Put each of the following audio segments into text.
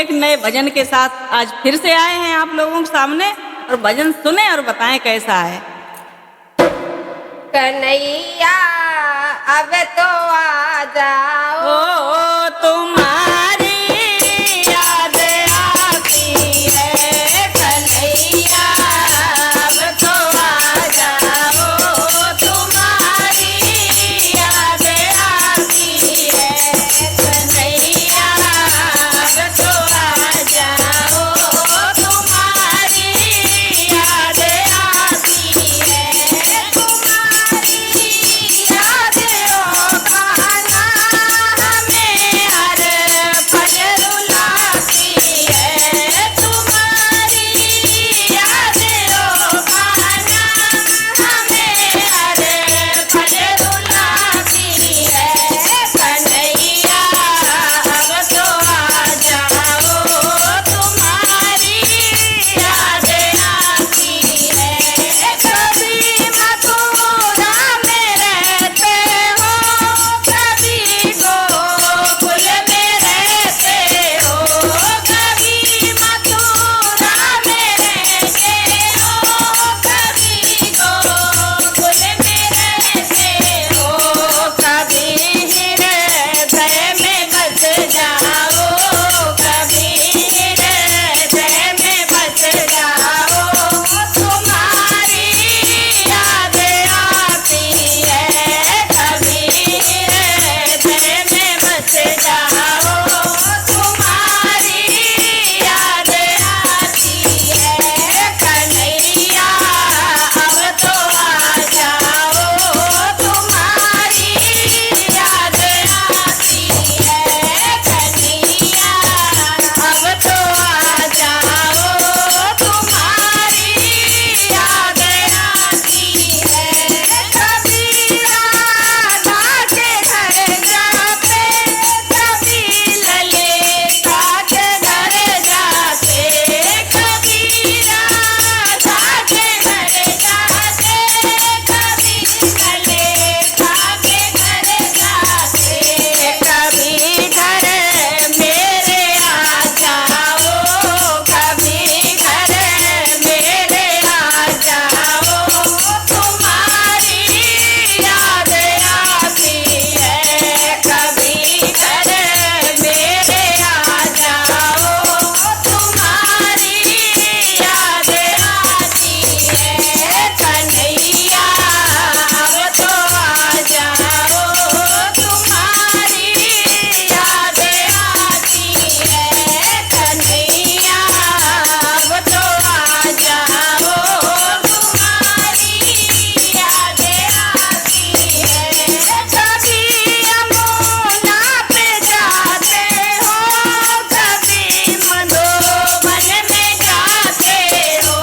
एक नए भजन के साथ आज फिर से आए हैं आप लोगों के सामने, और भजन सुने और बताएं कैसा है। कन्हैया अब तो आ जाओ, ओ तुम्हारी याद आती है कन्हैया अब तो आ जाओ, तुम्हारी याद आती है, कन्हैया अब तो आ जाओ, तुम्हारी याद आती है, तुम्हारी याद ओ खाना हमें हर पल रुलाती है, तुम्हारी याद ओ खाना हमें हर पल रुलाती है, कन्हैया अब तो आ जाओ, तुम्हारी याद आती है, कभी मथुरा में रहते हो, कभी गोकुल में रहते हो, कभी मथुरा में रहते हो, कभी गोकुल में रहते हो, कभी हृदय में बस जाओ, कभी हृदय में बस जाओ, तुम्हारी याद आती है, कभी हृदय में बस जाओ, तुम्हारी याद आती है, कन्हैया अब तो आ जाओ, तुम्हारी याद आती है, कन्हैया अब तो आ जाओ, तुम्हारी याद आती है, कभी राधा के घर जाते, कभी ललिता के घर जाते, कभी राधा के घर जाते, कभी ललिता के घर जाते, कभी घर मेरे आ जाओ, कभी घर मेरे आ जाओ, तुम्हारी याद आती है, कभी घर मेरे आ जाओ, तुम्हारी याद आती है, कन्हैया अब तो आ जाओ, तुम्हारी याद आती है, कन्हैया अब तो आ जाओ, तुम्हारी याद आती है, कभी यमुना पे जाते हो, कभी मनोवन में जाते हो,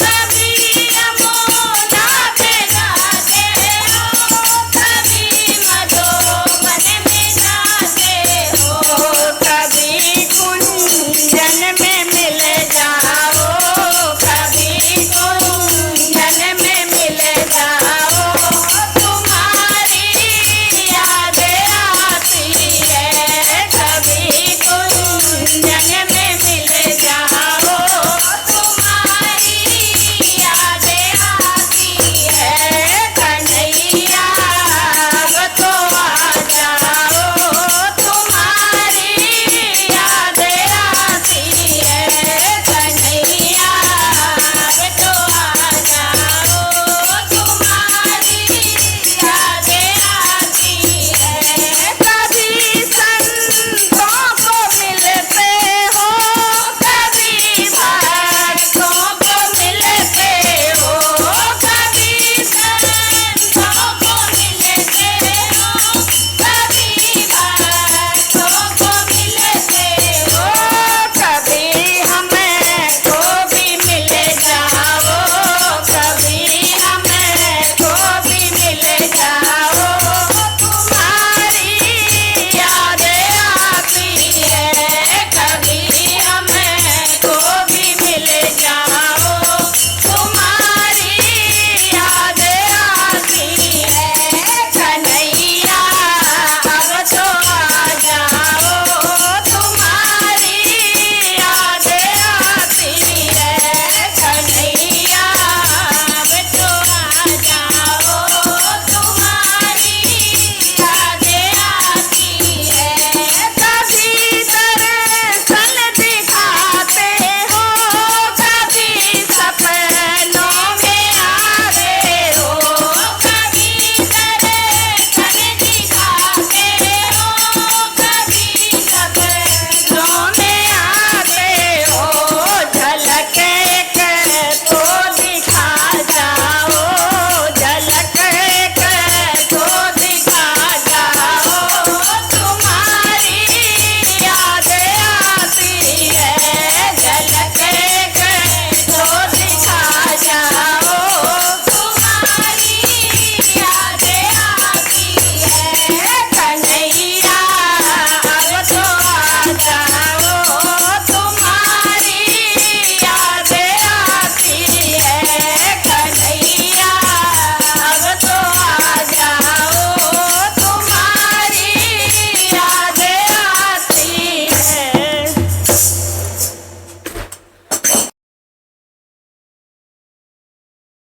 कभी यमुना पे जाते हो, कभी मनोवन में जाते हो, कभी कुंजन में मिल जाओ, कभी कुंजन में मिल जाओ, तुम्हारी याद आती है, कभी कुंजन में